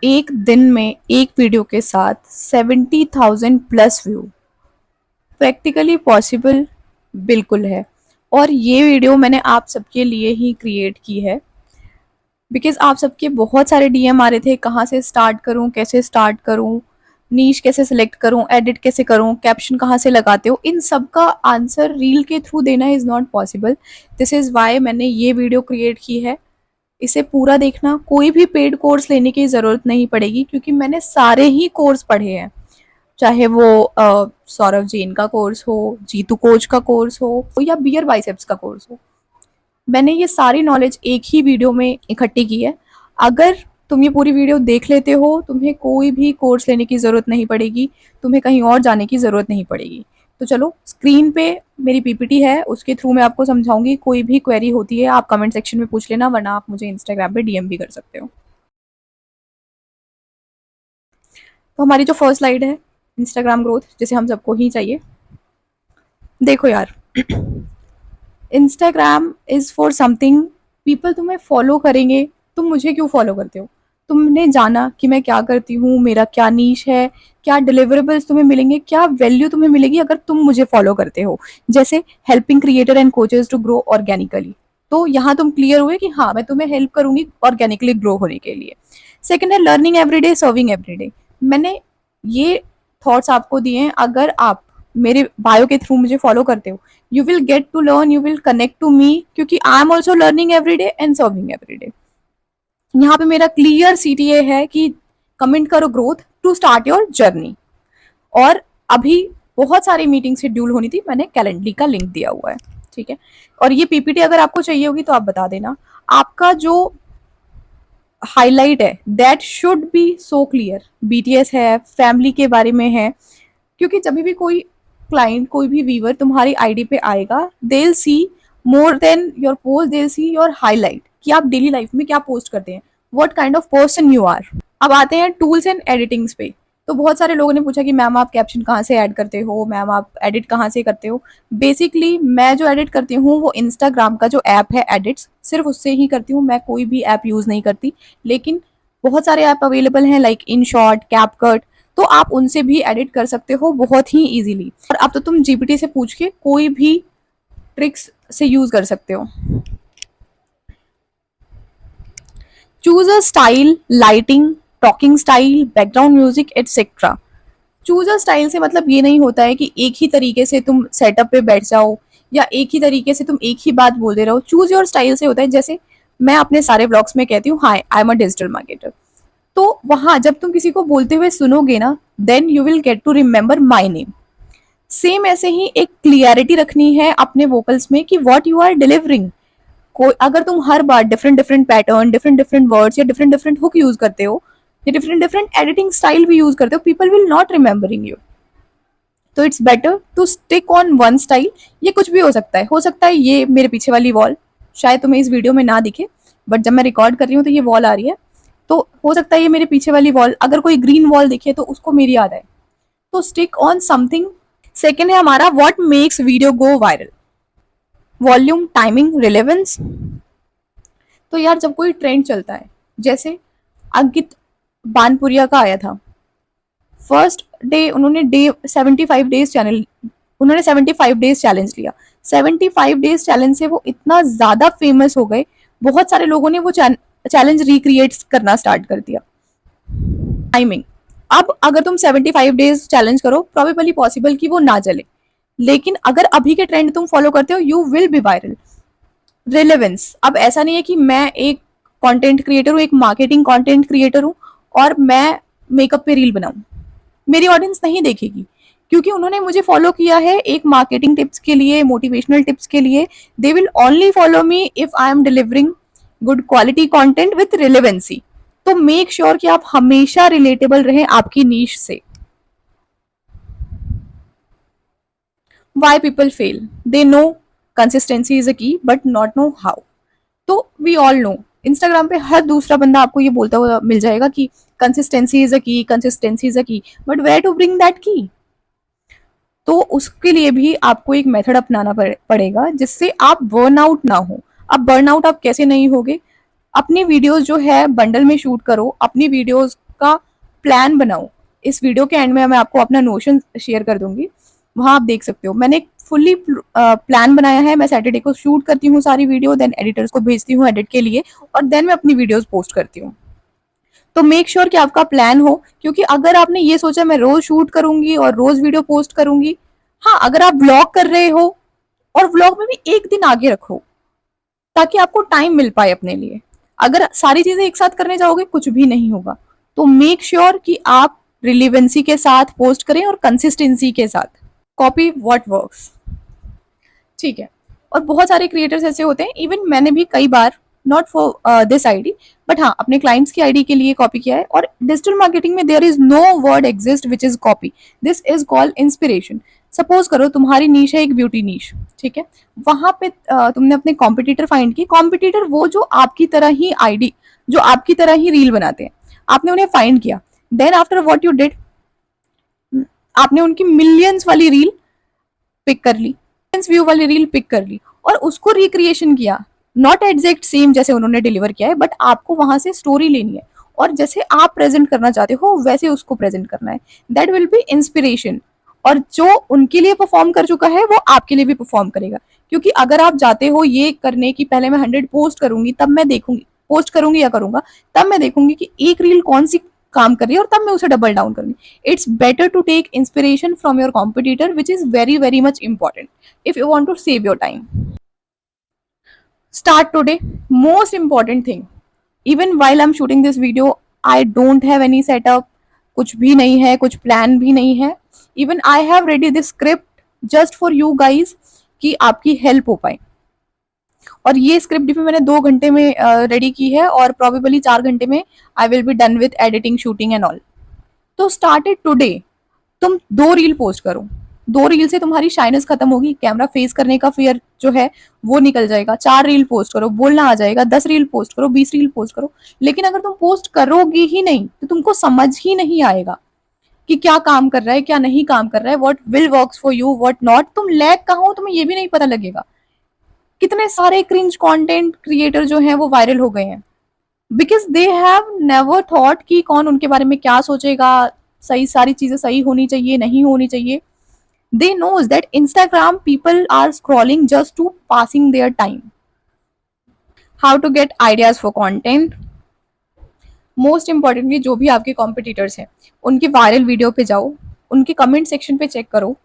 एक दिन में एक वीडियो के साथ 70,000 प्लस व्यू प्रैक्टिकली पॉसिबल बिल्कुल है। और ये वीडियो मैंने आप सबके लिए ही क्रिएट की है बिकॉज आप सबके बहुत सारे डीएम आ रहे थे, कहाँ से स्टार्ट करूँ, कैसे स्टार्ट करूँ, नीश कैसे सिलेक्ट करूँ, एडिट कैसे करूँ, कैप्शन कहाँ से लगाते हो, इन सब का आंसर रील के थ्रू देना is not possible. This is why मैंने ये वीडियो क्रिएट की है। इसे पूरा देखना, कोई भी पेड कोर्स लेने की ज़रूरत नहीं पड़ेगी क्योंकि मैंने सारे ही कोर्स पढ़े हैं, चाहे वो सौरभ जैन का कोर्स हो, जीतू कोच का कोर्स हो या बियर बाइसेप्स का कोर्स हो। मैंने ये सारी नॉलेज एक ही वीडियो में इकट्ठी की है। अगर तुम ये पूरी वीडियो देख लेते हो, तुम्हें कोई भी कोर्स लेने की ज़रूरत नहीं पड़ेगी, तुम्हें कहीं और जाने की ज़रूरत नहीं पड़ेगी। तो चलो, स्क्रीन पे मेरी पीपीटी है, उसके थ्रू मैं आपको समझाऊंगी। कोई भी क्वेरी होती है आप कमेंट सेक्शन में पूछ लेना, वरना आप मुझे इंस्टाग्राम पे डीएम भी कर सकते हो। तो हमारी जो फर्स्ट स्लाइड है, इंस्टाग्राम ग्रोथ, जिसे हम सबको ही चाहिए। देखो यार, Instagram is for something, people तुम्हें फॉलो करेंगे। तुम मुझे क्यों फॉलो करते हो? तुमने जाना कि मैं क्या करती हूँ, मेरा क्या नीश है, क्या डिलीवरेबल्स तुम्हें मिलेंगे, क्या वैल्यू तुम्हें मिलेगी अगर तुम मुझे फॉलो करते हो। जैसे helping creator and coaches to grow organically. तो यहाँ तुम क्लियर हुए कि हाँ, मैं तुम्हें हेल्प करूंगी ऑर्गेनिकली ग्रो होने के लिए। सेकेंड है लर्निंग एवरीडे, सर्विंग एवरीडे। मैंने ये थॉट्स आपको दिए हैं। अगर आप मेरे बायो के थ्रू मुझे फॉलो करते हो, you will get to learn, you will connect to me, क्योंकि I am also learning every day and serving every day. यहाँ पे मेरा क्लियर सीटीए है कि कमेंट करो growth to start your journey. और अभी बहुत सारी मीटिंग शेड्यूल होनी थी, मैंने कैलेंडर का लिंक दिया हुआ है, ठीक है। और ये पीपीटी अगर आपको चाहिए होगी तो आप बता देना। आपका जो हाईलाइट है that should be so clear, BTS है, फैमिली के बारे में है, क्योंकि जब भी कोई क्लाइंट, कोई भी व्यूअर तुम्हारी आईडी पे आएगा, they will see more than your post, they will see your highlight कि आप डेली लाइफ में क्या पोस्ट करते हैं, what kind of person you are. अब आते हैं टूल्स एंड एडिटिंग्स पे। तो बहुत सारे लोगों ने पूछा कि मैम आप कैप्शन कहाँ से ऐड करते हो, मैम आप एडिट कहाँ से करते हो। बेसिकली मैं जो एडिट करती हूँ वो इंस्टाग्राम का जो ऐप है एडिट्स, सिर्फ उससे ही करती हूँ, मैं कोई भी ऐप यूज़ नहीं करती। लेकिन बहुत सारे ऐप अवेलेबल हैं लाइक इन शॉर्ट, कैपकट, तो आप उनसे भी एडिट कर सकते हो बहुत ही इजीली। और अब तो तुम जीपीटी से पूछ के कोई भी ट्रिक्स से यूज कर सकते हो। Choose a style, lighting, talking style, background music etcetera. Choose a style से मतलब ये नहीं होता है कि एक ही तरीके से तुम सेटअप पे बैठ जाओ या एक ही तरीके से तुम एक ही बात बोलते रहो। चूज योर स्टाइल से होता है, जैसे मैं अपने सारे व्लॉग्स में कहती हूँ hi I am a digital marketer. तो वहां जब तुम किसी को बोलते हुए सुनोगे ना, then you will get to remember my name. Same ऐसे ही एक क्लियरिटी रखनी है अपने वोकल्स में कि व्हाट यू आर डिलीवरिंग। कोई अगर तुम हर बार different different pattern, different different words या डिफरेंट डिफरेंट हुक यूज करते हो या डिफरेंट डिफरेंट एडिटिंग स्टाइल भी यूज करते हो, people will not remembering you. तो it's better to stick on one style. ये कुछ भी हो सकता है, हो सकता है ये मेरे पीछे वाली वॉल शायद तुम्हें इस वीडियो में ना दिखे, बट जब मैं रिकॉर्ड कर रही हूँ तो ये वॉल आ रही है। तो हो सकता है ये मेरे पीछे वाली वॉल, अगर कोई ग्रीन वॉल दिखे तो उसको मेरी याद आए। तो स्टिक ऑन समथिंग। सेकेंड है हमारा what makes video go viral, volume, timing, relevance. तो यार जब कोई ट्रेंड चलता है, जैसे अंकित बानपुरिया का आया था, फर्स्ट डे उन्होंने डे 75 डेज चैनल, उन्होंने 75 डेज चैलेंज लिया। 75 डेज चैलेंज से वो इतना ज्यादा फेमस हो गए, बहुत सारे लोगों ने वो चैलेंज रिक्रिएट करना स्टार्ट कर दिया। टाइमिंग, अब अगर तुम 75 डेज चैलेंज करो, प्रोबेबली पॉसिबल कि वो ना चले, लेकिन अगर अभी के ट्रेंड तुम फॉलो करते हो, you will B viral. Relevance, अब ऐसा नहीं है कि मैं एक कंटेंट क्रिएटर हूँ, एक मार्केटिंग कंटेंट क्रिएटर हूँ और मैं मेकअप पे रील बनाऊं, मेरी ऑडियंस नहीं देखेगी क्योंकि उन्होंने मुझे फॉलो किया है एक मार्केटिंग टिप्स के लिए, मोटिवेशनल टिप्स के लिए। They will only follow me if I am delivering good quality content with relevancy. तो मेक श्योर कि आप हमेशा रिलेटेबल रहें आपकी नीश से। Why people fail, they know consistency is a key but not know how. तो वी ऑल नो, इंस्टाग्राम पे हर दूसरा बंदा आपको ये बोलता हुआ मिल जाएगा कि कंसिस्टेंसी इज अ की, consistency is a key, but where to bring that key. तो उसके लिए भी आपको एक मेथड अपनाना पड़ेगा जिससे आप बर्नआउट ना हो। अब बर्नआउट आप कैसे नहीं होगे, अपनी वीडियोस जो है बंडल में शूट करो, अपनी वीडियोस आपका प्लान बनाओ। इस वीडियो के एंड में मैं आपको अपना नोशन शेयर कर दूंगी, वहां आप देख सकते हो। मैंने एक फुल्ली प्लान बनाया है। मैं सैटरडे को शूट करती हूँ सारी वीडियो, देन एडिटर्स को भेजती हूँ एडिट के लिए, और देन मैं अपनी वीडियोस पोस्ट करती हूँ। तो मेक श्योर कि आपका प्लान हो, क्योंकि अगर आपने ये सोचा मैं रोज शूट करूंगी और रोज वीडियो पोस्ट करूंगी, हाँ अगर आप व्लॉग कर रहे हो और व्लॉग में भी एक दिन आगे रखो ताकि आपको टाइम मिल पाए अपने लिए। अगर सारी चीजें एक साथ करने जाओगे कुछ भी नहीं होगा। तो मेक श्योर कि आप रिलेवेंसी के साथ पोस्ट करें और कंसिस्टेंसी के साथ। कॉपी व्हाट वर्क्स, ठीक है। और बहुत सारे क्रिएटर्स ऐसे होते हैं, इवन मैंने भी कई बार, not for this ID but हाँ अपने क्लाइंट्स की आईडी के लिए कॉपी किया है। और डिजिटल मार्केटिंग में there is no word exist which is copy, this is called inspiration. Suppose करो तुम्हारी नीश है एक ब्यूटी नीश, ठीक है। वहां पे तुमने अपने कॉम्पिटिटर फाइंड की। कॉम्पिटिटर वो जो आपकी तरह ही आईडी, जो आपकी तरह ही रील बनाते हैं, आपने उन्हें फाइंड किया। Then after what you did, आपने उनकी मिलियंस वाली रील पिक कर ली, व्यू वाली रील पिक कर ली और उसको रिक्रिएशन किया। नॉट एग्जैक्ट सेम जैसे उन्होंने डिलीवर किया है, बट आपको वहां से स्टोरी लेनी है और जैसे आप प्रेजेंट करना चाहते हो वैसे उसको प्रेजेंट करना है। That will be inspiration. और जो उनके लिए परफॉर्म कर चुका है वो आपके लिए भी परफॉर्म करेगा। क्योंकि अगर आप जाते हो ये करने की पहले मैं 100 पोस्ट करूंगी, तब मैं देखूंगी, पोस्ट करूंगी या करूंगा, तब मैं देखूंगी कि एक रील कौन सी काम कर रही है और तब मैं उसे डबल डाउन करूंगी। It's better to take inspiration from your competitor, which is very very much important if you want to save your time. Start today. Most important thing. Even while I'm shooting this video, I don't have any setup. कुछ भी नहीं है, कुछ plan भी नहीं है. Even I have ready this script just for you guys कि आपकी हेल्प हो पाए। और ये स्क्रिप्ट भी मैंने 2 घंटे में रेडी की है और प्रॉबेबली 4 घंटे में I will be done with editing, shooting and all. तो स्टार्ट इट टुडे। तुम 2 रील पोस्ट करो, 2 रील से तुम्हारी शाइनेस खत्म होगी, कैमरा फेस करने का फियर जो है वो निकल जाएगा। 4 रील पोस्ट करो, बोलना आ जाएगा। 10 रील पोस्ट करो, 20 रील पोस्ट करो। लेकिन अगर तुम पोस्ट करोगी ही नहीं तो तुमको समझ ही नहीं आएगा कि क्या काम कर रहा है, क्या नहीं काम कर रहा है, what will works for you, what not. तुम लैग कहाँ हो तुम्हें ये भी नहीं पता लगेगा। कितने सारे क्रिंज कंटेंट क्रिएटर जो हैं वो वायरल हो गए हैं because they have never thought कि कौन उनके बारे में क्या सोचेगा, सही सारी चीजें सही होनी चाहिए, नहीं होनी चाहिए। They knows that Instagram people are scrolling just to passing their time. How to get ideas for content? Most importantly जो भी आपके कॉम्पिटिटर्स हैं उनके वायरल वीडियो पे जाओ, उनके कमेंट सेक्शन पे चेक करो।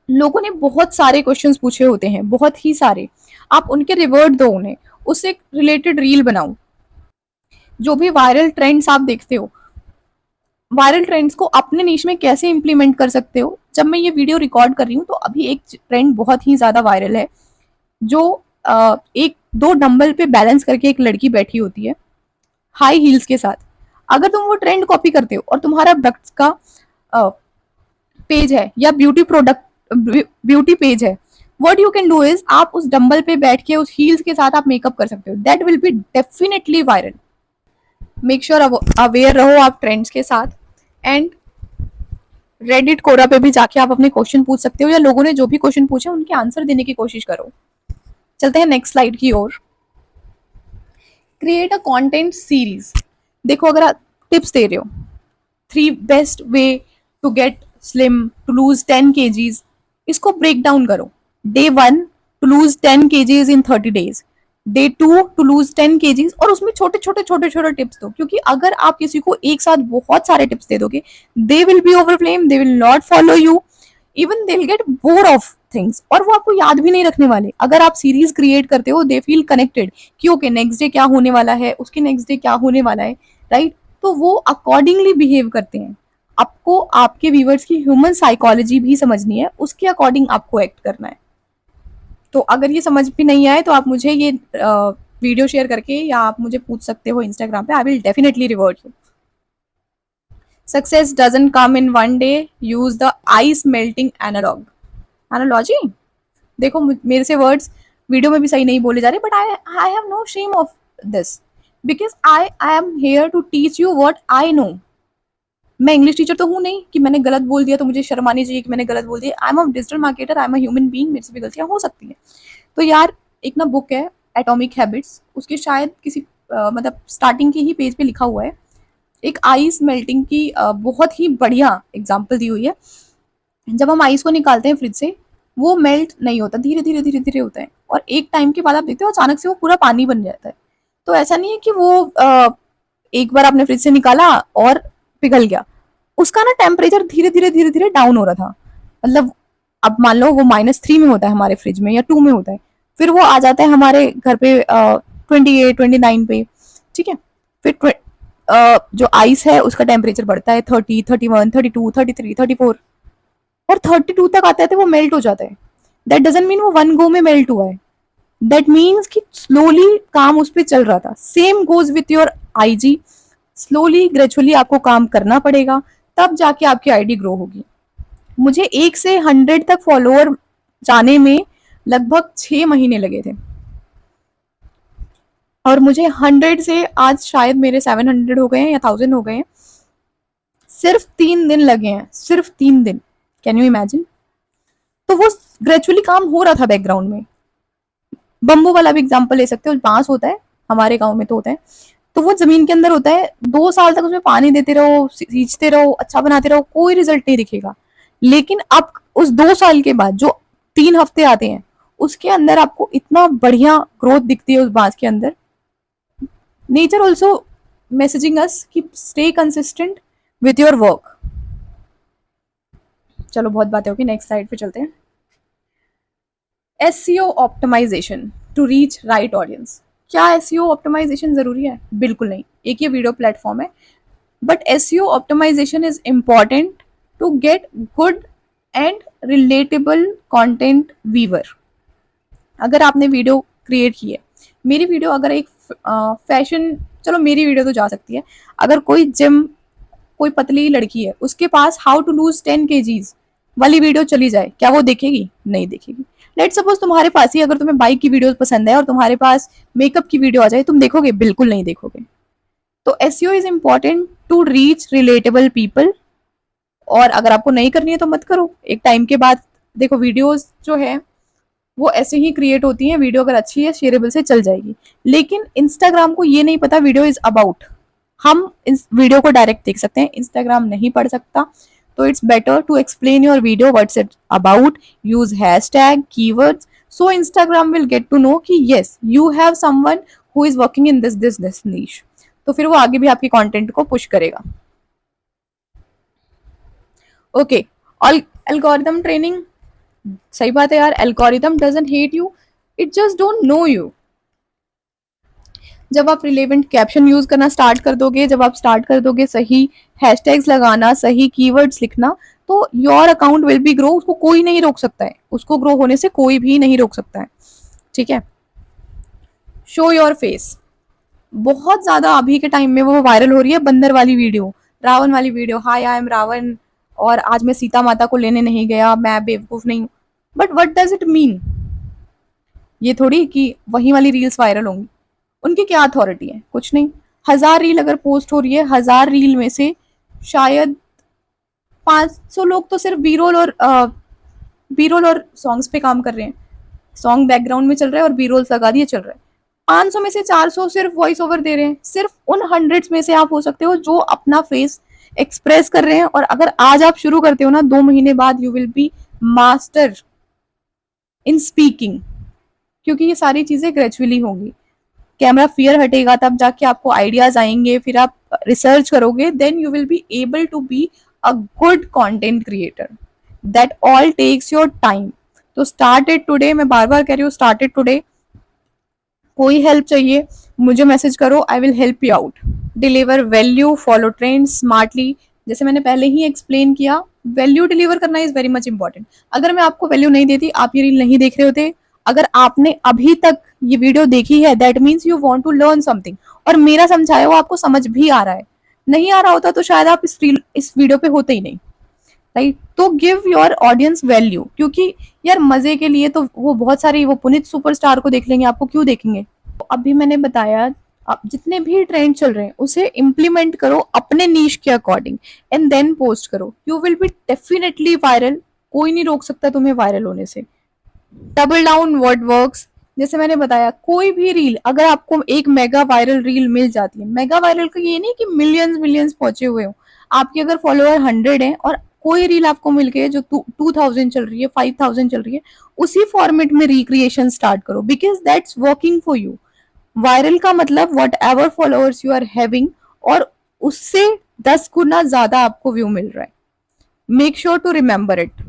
लोगों ने बहुत सारे क्वेश्चंस पूछे होते हैं, बहुत ही सारे। आप उनके रिवर्ट दो उन्हें, उससे रिलेटेड रील बनाओ। जो भी वायरल ट्रेंड्स आप देखते हो, वायरल ट्रेंड्स को अपने नीश में कैसे इंप्लीमेंट कर सकते हो। जब मैं ये वीडियो रिकॉर्ड कर रही हूँ तो अभी एक ट्रेंड बहुत ही ज्यादा वायरल है, जो एक 2 डंबल पे बैलेंस करके एक लड़की बैठी होती है हाई हील्स के साथ। अगर तुम वो ट्रेंड कॉपी करते हो और तुम्हारा प्रोडक्ट्स का पेज है या ब्यूटी पेज है, what you can do is आप उस डंबल पे बैठ के उस हील्स के साथ आप मेकअप कर सकते हो। That will be definitely viral. Make sure aware रहो आप ट्रेंड्स के साथ। एंड रेडिट कोरा पे भी जाके आप अपने क्वेश्चन पूछ सकते हो, या लोगों ने जो भी क्वेश्चन पूछे उनके आंसर देने की कोशिश करो। चलते हैं नेक्स्ट स्लाइड की ओर। Create a content series. देखो अगर आप टिप्स दे रहे हो, 3 best way to get slim to lose 10 kgs, इसको ब्रेक डाउन करो। Day 1 to lose 10 kgs in 30 days, day 2 to lose 10 kgs, और उसमें छोटे छोटे टिप्स दो। क्योंकि अगर आप किसी को एक साथ बहुत सारे टिप्स दे दोगे, दे विल बी ओवरफ्लेम, they will not follow you, even they will get bore of things, और वो आपको याद भी नहीं रखने वाले। अगर आप सीरीज क्रिएट करते हो, दे फील कनेक्टेड कि ओके नेक्स्ट डे क्या होने वाला है, उसके नेक्स्ट डे क्या होने वाला है, राइट। तो वो अकॉर्डिंगली बिहेव करते हैं। आपको आपके व्यूअर्स की ह्यूमन साइकोलॉजी भी समझनी है, उसके अकॉर्डिंग आपको एक्ट करना है। तो अगर ये समझ भी नहीं आए तो आप मुझे ये वीडियो शेयर करके या आप मुझे पूछ सकते हो इंस्टाग्राम पे, I will definitely revert you. Success doesn't come in one day, use the ice melting analogy. देखो मेरे से वर्ड्स वीडियो में भी सही नहीं बोले जा रहे, but I have no shame of this because I am here to teach you what I know. मैं इंग्लिश टीचर तो हूँ नहीं कि मैंने गलत बोल दिया तो मुझे शर्म आनी चाहिए कि मैंने गलत बोल दिया। आई am a digital marketer, I am a human being, मेरे से भी गलतियां हो सकती हैं। तो यार एक ना बुक है एटॉमिक हैबिट्स, उसके शायद किसी मतलब स्टार्टिंग के ही पेज पे लिखा हुआ है एक आइस मेल्टिंग की बहुत ही बढ़िया एग्जांपल दी हुई है। जब हम आइस को निकालते हैं फ्रिज से, वो मेल्ट नहीं होता, धीरे धीरे धीरे धीरे होता है, और एक टाइम के बाद आप देखते हो अचानक से वो पूरा पानी बन जाता है। तो ऐसा नहीं है कि वो एक बार आपने फ्रिज से निकाला और पिघल गया, उसका ना टेम्परेचर धीरे धीरे डाउन हो रहा था। मतलब अब मान लो वो -3 में होता है हमारे फ्रिज में, या 2 में होता है, फिर वो आ जाता है हमारे घर पे 28 29 पे। ठीक है, फिर जो आइस है उसका टेम्परेचर बढ़ता है 30 31 32 33 34, और 32 तक आता है तो वो मेल्ट हो जाता है। दैट डजंट मीन वो वन गो में मेल्ट हुआ है, दैट मीन्स कि स्लोली काम उस पर चल रहा था। Same goes with your IG, slowly gradually आपको काम करना पड़ेगा, तब जाके आपकी आईडी ग्रो होगी। मुझे 1 से 100 तक फॉलोअर जाने में लगभग 6 महीने लगे थे, और मुझे 100 से आज शायद मेरे 700 हो गए हैं या 1000 हो गए हैं, सिर्फ 3 दिन लगे हैं, सिर्फ 3 दिन। Can you imagine? तो वो ग्रेजुअली काम हो रहा था बैकग्राउंड में। बम्बू वाला भी एग्जाम्पल ले सकते हो, बांस होता है, हमारे गांव में तो होता है, तो वो जमीन के अंदर होता है, 2 साल तक उसमें पानी देते रहो, सींचते रहो, अच्छा बनाते रहो, कोई रिजल्ट नहीं दिखेगा। लेकिन अब उस 2 साल के बाद जो 3 हफ्ते आते हैं, उसके अंदर आपको इतना बढ़िया ग्रोथ दिखती है उस बांस के अंदर। नेचर ऑल्सो मैसेजिंग अस कि stay consistent with your work. चलो बहुत बातें होगी, नेक्स्ट स्लाइड पे चलते हैं। SEO optimisation to reach right audience. क्या एसईओ ऑप्टिमाइजेशन जरूरी है? बिल्कुल नहीं, एक ये वीडियो प्लेटफॉर्म है, but SEO optimisation is important to get good and relatable content viewer. अगर आपने वीडियो क्रिएट की है, मेरी वीडियो अगर एक फैशन, चलो मेरी वीडियो तो जा सकती है, अगर कोई जिम, कोई पतली लड़की है, उसके पास हाउ टू लूज 10 kgs वाली वीडियो चली जाए, क्या वो देखेगी? नहीं देखेगी। लेट सपोज तुम्हारे पास ही अगर तुम्हें बाइक की वीडियो पसंद है और तुम्हारे पास मेकअप की वीडियो आ जाए, तुम देखोगे? बिल्कुल नहीं देखोगे। तो SEO is important to reach relatable people, और अगर आपको नहीं करनी है तो मत करो। एक टाइम के बाद देखो, वीडियोस जो है वो ऐसे ही क्रिएट होती हैं, वीडियो अगर अच्छी है शेयरेबल से चल जाएगी। लेकिन इंस्टाग्राम को ये नहीं पता वीडियो इज अबाउट। हम इस वीडियो को डायरेक्ट देख सकते हैं, इंस्टाग्राम नहीं पढ़ सकता। तो it's better to explain your video what's it about, use hashtag, keywords, so Instagram will get to know कि yes you have someone who is working in this niche. तो फिर वो आगे भी आपके कंटेंट को पुश करेगा। ओके, और एल्गोरिथम ट्रेनिंग, सही बात है यार, algorithm doesn't hate you, it just don't know you. जब आप रिलेवेंट कैप्शन यूज करना स्टार्ट कर दोगे, जब आप स्टार्ट कर दोगे सही हैशटैग्स लगाना, सही कीवर्ड्स लिखना, तो your account will be grow. उसको कोई नहीं रोक सकता है, उसको ग्रो होने से कोई भी नहीं रोक सकता है। ठीक है, शो योर फेस। बहुत ज्यादा अभी के टाइम में वो वायरल हो रही है बंदर वाली वीडियो, रावण वाली video, hi I am Ravan, और आज मैं सीता माता को लेने नहीं गया, मैं बेवकूफ नहीं हूं। But what does it mean? ये थोड़ी कि वही वाली रील्स वायरल होंगी। उनकी क्या अथॉरिटी है? कुछ नहीं। 1000 रील अगर पोस्ट हो रही है, 1000 रील में से शायद 500 लोग तो सिर्फ बी रोल और सॉन्ग्स पे काम कर रहे हैं। सॉन्ग बैकग्राउंड में चल रहा है और बी रोल्स लगा दिए, चल रहा है। 500 में से 400 सिर्फ वॉइस ओवर दे रहे हैं। सिर्फ उन 100 में से आप हो सकते हो जो अपना फेस एक्सप्रेस कर रहे हैं। और अगर आज आप शुरू करते हो ना, 2 महीने बाद you will B master in speaking, क्योंकि ये सारी चीजें ग्रेजुअली होंगी। कैमरा फियर हटेगा, तब जाके आपको आइडियाज आएंगे, फिर आप रिसर्च करोगे, then you will be able to be a good content creator. That all takes your time. तो स्टार्ट इट टुडे, मैं बार बार कह रही हूँ, स्टार्ट इट टुडे। कोई हेल्प चाहिए मुझे मैसेज करो, I will help you out. Deliver value, follow trend smartly. जैसे मैंने पहले ही एक्सप्लेन किया, वैल्यू डिलीवर करना इज वेरी मच इंपॉर्टेंट। अगर मैं आपको वैल्यू नहीं देती, आप ये रील नहीं देख रहे होते। अगर आपने अभी तक ये वीडियो देखी है, that means you want to learn something, और मेरा समझाया हुआ आपको समझ भी आ रहा है। नहीं आ रहा होता तो शायद आप इस वीडियो पे होते ही नहीं। राइट, तो गिव योर ऑडियंस वैल्यू, क्योंकि यार मजे के लिए तो वो बहुत सारी, वो पुनीत सुपरस्टार को देख लेंगे, आपको क्यों देखेंगे? अभी मैंने बताया, आप जितने भी ट्रेंड चल रहे हैं उसे इम्प्लीमेंट करो अपने नीश के अकॉर्डिंग, एंड देन पोस्ट करो। You will be definitely viral. कोई नहीं रोक सकता तुम्हें वायरल होने से। Double down what works. जैसे मैंने बताया, कोई भी रील अगर आपको एक मेगा वायरल रील मिल जाती है, मेगा वायरल का ये नहीं कि मिलियंस मिलियंस पहुंचे हुए हो, आपके अगर फॉलोअर 100 है और कोई रील आपको मिल गई है जो 2000 चल रही है, 5000 चल रही है, उसी फॉर्मेट में रिक्रिएशन स्टार्ट करो, because that's working for you. Viral का मतलब whatever followers you are having, और उससे 10 गुना ज्यादा आपको व्यू मिल रहा है। Make sure to remember it.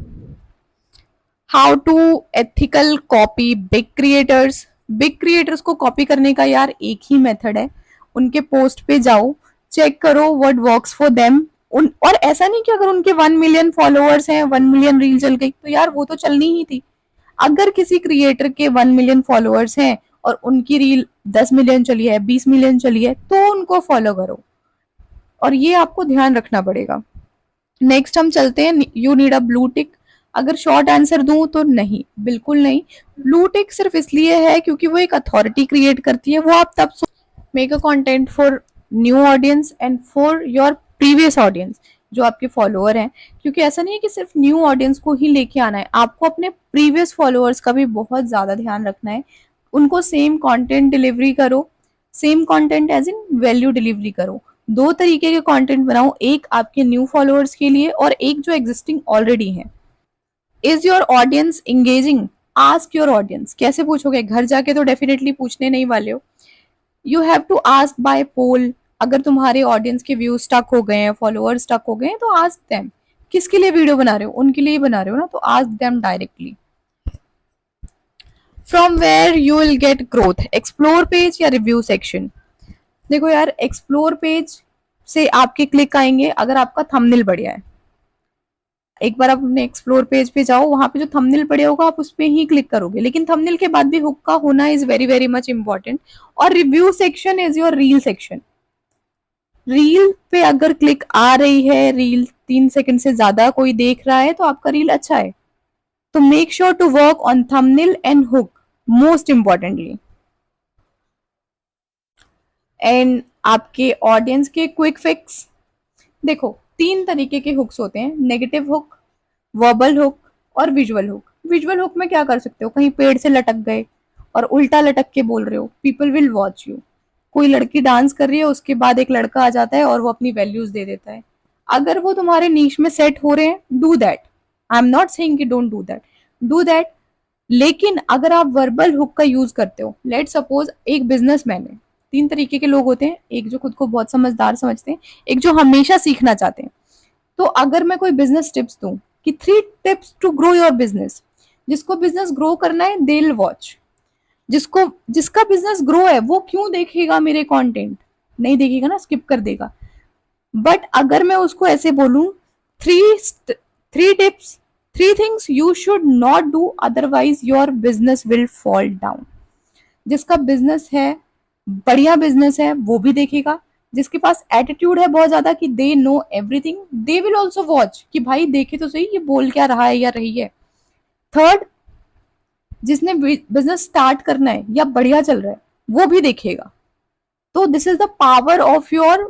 How to ethical copy big creators. Big creators को कॉपी करने का यार एक ही मेथड है, उनके पोस्ट पे जाओ, चेक करो व्हाट वर्क्स फॉर देम। उन और ऐसा नहीं कि अगर उनके 1 मिलियन फॉलोअर्स हैं, 1 मिलियन रील चल गई तो यार वो तो चलनी ही थी। अगर किसी क्रिएटर के 1 मिलियन फॉलोअर्स हैं और उनकी रील 10 मिलियन चली है, 20 मिलियन चली है, तो उनको फॉलो करो, और ये आपको ध्यान रखना पड़ेगा। नेक्स्ट हम चलते हैं, you need a blue tick. अगर शॉर्ट आंसर दूं तो नहीं, बिल्कुल नहीं। ब्लू टिक सिर्फ इसलिए है क्योंकि वो एक अथॉरिटी क्रिएट करती है, वो आप तब make a content for new audience and for your previous audience, जो आपके फॉलोअर हैं। क्योंकि ऐसा नहीं है कि सिर्फ न्यू ऑडियंस को ही लेके आना है, आपको अपने प्रीवियस फॉलोअर्स का भी बहुत ज्यादा ध्यान रखना है। उनको सेम कंटेंट डिलीवरी करो, same content as in value delivery करो। दो तरीके के कंटेंट बनाओ, एक आपके न्यू फॉलोअर्स के लिए और एक जो एग्जिस्टिंग ऑलरेडी है। Is your audience engaging? Ask your audience. कैसे पूछोगे? घर जाके तो डेफिनेटली पूछने नहीं वाले हो। You have to ask by poll. अगर तुम्हारे ऑडियंस के व्यूज स्टक हो गए हैं, फॉलोअर्स स्टक हो गए हैं, तो आस्क देम। किसके लिए वीडियो बना रहे हो? उनके लिए बना रहे हो ना, तो ask them directly. From where you will get growth, explore page या रिव्यू सेक्शन? देखो यार, एक्सप्लोर पेज से आपके क्लिक आएंगे अगर आपका थंबनेल बढ़िया है। एक बार आप अपने एक्सप्लोर पेज पे जाओ, वहां पे जो थंबनेल पड़े होगा आप उस पे ही क्लिक करोगे, लेकिन थंबनेल के बाद भी हुक का होना is very very much important. और review section is your reel section. Reel पे अगर क्लिक आ रही है, रील 3 सेकंड से ज्यादा कोई देख रहा है, तो आपका रील अच्छा है। तो make sure to work on thumbnail and hook most importantly. And आपके ऑडियंस के क्विक फिक्स। देखो, 3 तरीके के हुक्स होते हैं, नेगेटिव हुक, वर्बल हुक और विजुअल हुक। विजुअल हुक में क्या कर सकते हो? कहीं पेड़ से लटक गए और उल्टा लटक के बोल रहे हो, पीपल विल वॉच यू। कोई लड़की डांस कर रही है, उसके बाद एक लड़का आ जाता है और वो अपनी वैल्यूज दे देता है। अगर वो तुम्हारे नीश में सेट हो रहे हैं, do that. I am not saying कि don't do that, do that. लेकिन अगर आप वर्बल हुक का यूज करते हो, लेट सपोज एक बिजनेसमैन है। 3 तरीके के लोग होते हैं, एक जो खुद को बहुत समझदार समझते हैं, एक जो हमेशा सीखना चाहते हैं। तो अगर मैं कोई बिजनेस टिप्स दूं कि 3 tips to grow your business, जिसको बिजनेस ग्रो करना है दे विल वॉच। जिसको जिसका बिजनेस ग्रो है वो क्यों देखेगा मेरे कंटेंट? नहीं देखेगा ना, स्किप कर देगा। बट अगर मैं उसको ऐसे बोलूं, three three tips, 3 things you should not do otherwise your business will fall down. जिसका बिजनेस है, बढ़िया बिजनेस है, वो भी देखेगा। जिसके पास एटीट्यूड है बहुत ज्यादा कि they know everything, they will also watch कि भाई देखे तो सही ये बोल क्या रहा है या रही है। थर्ड, जिसने बिजनेस स्टार्ट करना है या बढ़िया चल रहा है, वो भी देखेगा। तो this is the power of your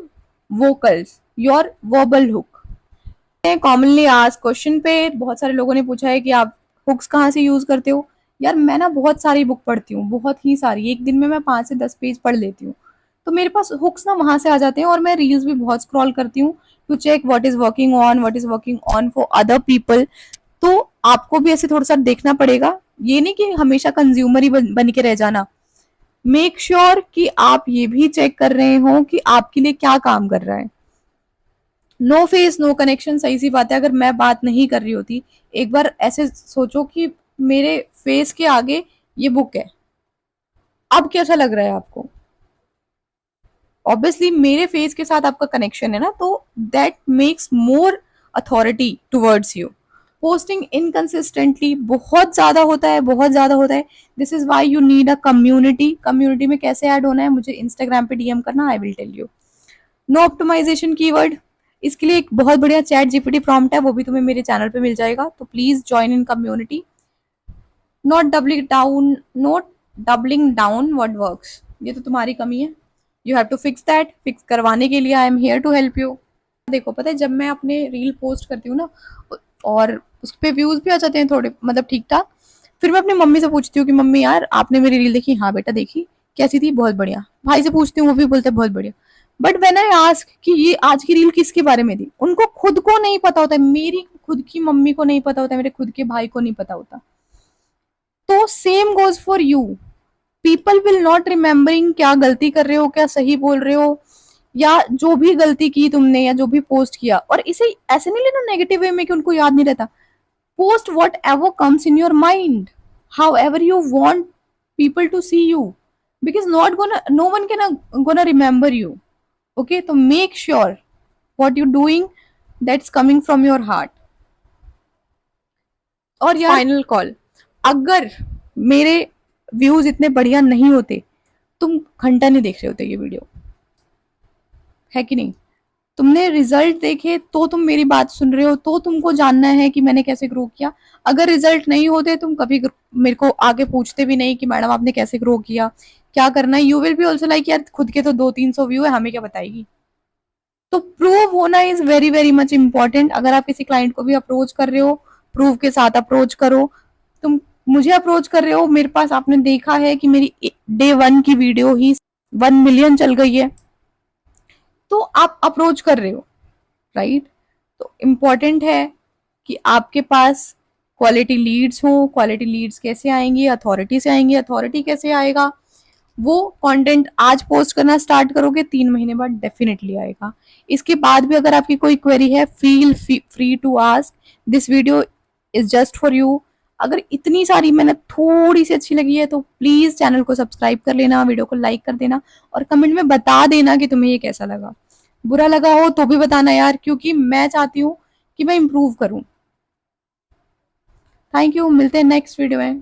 vocals, your verbal hook. Commonly आज क्वेश्चन पे बहुत सारे लोगों ने पूछा है कि आप हुक्स कहाँ से यूज करते हो? यार मैं ना बहुत सारी बुक पढ़ती हूँ, बहुत ही सारी, एक दिन में मैं 5 से 10 पेज पढ़ लेती हूँ। तो मेरे पास हुक्स ना वहां से आ जाते हैं, और मैं रील्स भी बहुत स्क्रॉल करती हूँ to check what is working on, what is working on for other people. तो आपको भी ऐसे थोड़ा सा देखना पड़ेगा, ये नहीं कि हमेशा कंज्यूमर ही बन के रह जाना। मेक श्योर कि आप ये भी चेक कर रहे हो कि आपके लिए क्या काम कर रहा है। नो फेस नो कनेक्शन, सही सी बात है। अगर मैं बात नहीं कर रही होती, एक बार ऐसे सोचो कि मेरे फेस के आगे ये बुक है, अब कैसा लग रहा है आपको? ऑब्वियसली मेरे फेस के साथ आपका कनेक्शन है ना, तो that makes more authority towards you. Posting inconsistently बहुत ज्यादा होता है, बहुत ज्यादा होता है। This is why you need a community. Community में कैसे ऐड होना है, मुझे इंस्टाग्राम पे डीएम करना, I will tell you. No optimization keyword, इसके लिए एक बहुत बढ़िया चैट जीपीटी प्रॉम्प्ट है, वो भी तुम्हें मेरे चैनल पे मिल जाएगा, तो please join in community. Not doubling down what works, ये तो तुम्हारी कमी है, you have to fix that. Fix करवाने के लिए I am here to help you. देखो पता है, जब मैं अपने रील पोस्ट करती हूँ ना, और उस पे व्यूज भी आ जाते हैं थोड़े, मतलब ठीक ठाक, फिर मैं अपनी मम्मी से पूछती हूँ कि मम्मी यार आपने मेरी रील देखी? हाँ बेटा देखी। कैसी थी? बहुत बढ़िया। भाई से पूछती हूँ, वो भी बोलते हैं बहुत बढ़िया। बट व्हेन आई आस्क कि ये आज की रील किसके बारे में थी, उनको खुद को नहीं पता होता है, मेरी खुद की मम्मी को नहीं पता होता है, मेरे खुद के भाई को नहीं पता होता। तो same goes for you. People will not remembering क्या गलती कर रहे हो, क्या सही बोल रहे हो, या जो भी गलती की तुमने या जो भी पोस्ट किया। और इसे ऐसे नहीं लेना नेगेटिव वे में कि उनको याद नहीं रहता। Post whatever comes in your mind, however you want people to see you, because not gonna no one gonna remember you. Okay, so make sure what you're doing that's coming from your heart. और यार final call, अगर मेरे views इतने बढ़िया नहीं होते, तुम घंटा नहीं देख रहे होते ये वीडियो, है कि नहीं? तुमने रिजल्ट देखे तो तुम मेरी बात सुन रहे हो, तो तुमको जानना है कि मैंने कैसे ग्रो किया। अगर रिजल्ट नहीं होते तुम कभी मेरे को आगे पूछते भी नहीं कि मैडम आपने कैसे ग्रो किया, क्या करना है। You will B also like यार खुद के तो 200-300 व्यू है, हमें क्या बताएगी। तो प्रूव होना is very very much important. अगर आप किसी क्लाइंट को भी अप्रोच कर रहे हो, प्रूव के साथ अप्रोच करो। तुम मुझे अप्रोच कर रहे हो, मेरे पास आपने देखा है कि मेरी डे 1 की वीडियो ही 1 मिलियन चल गई है, तो आप अप्रोच कर रहे हो, राइट? तो इम्पॉर्टेंट है कि आपके पास क्वालिटी लीड्स हो। क्वालिटी लीड्स कैसे आएंगी? अथॉरिटी से आएंगी। अथॉरिटी कैसे आएगा? वो कंटेंट आज पोस्ट करना स्टार्ट करोगे, 3 महीने बाद डेफिनेटली आएगा। इसके बाद भी अगर आपकी कोई क्वेरी है, feel free to ask. This video is just for you. अगर इतनी सारी मेहनत थोड़ी सी अच्छी लगी है तो प्लीज चैनल को सब्सक्राइब कर लेना, वीडियो को लाइक कर देना, और कमेंट में बता देना कि तुम्हें ये कैसा लगा। बुरा लगा हो तो भी बताना यार, क्योंकि मैं चाहती हूँ कि मैं इम्प्रूव करूँ। थैंक यू, मिलते हैं नेक्स्ट वीडियो में।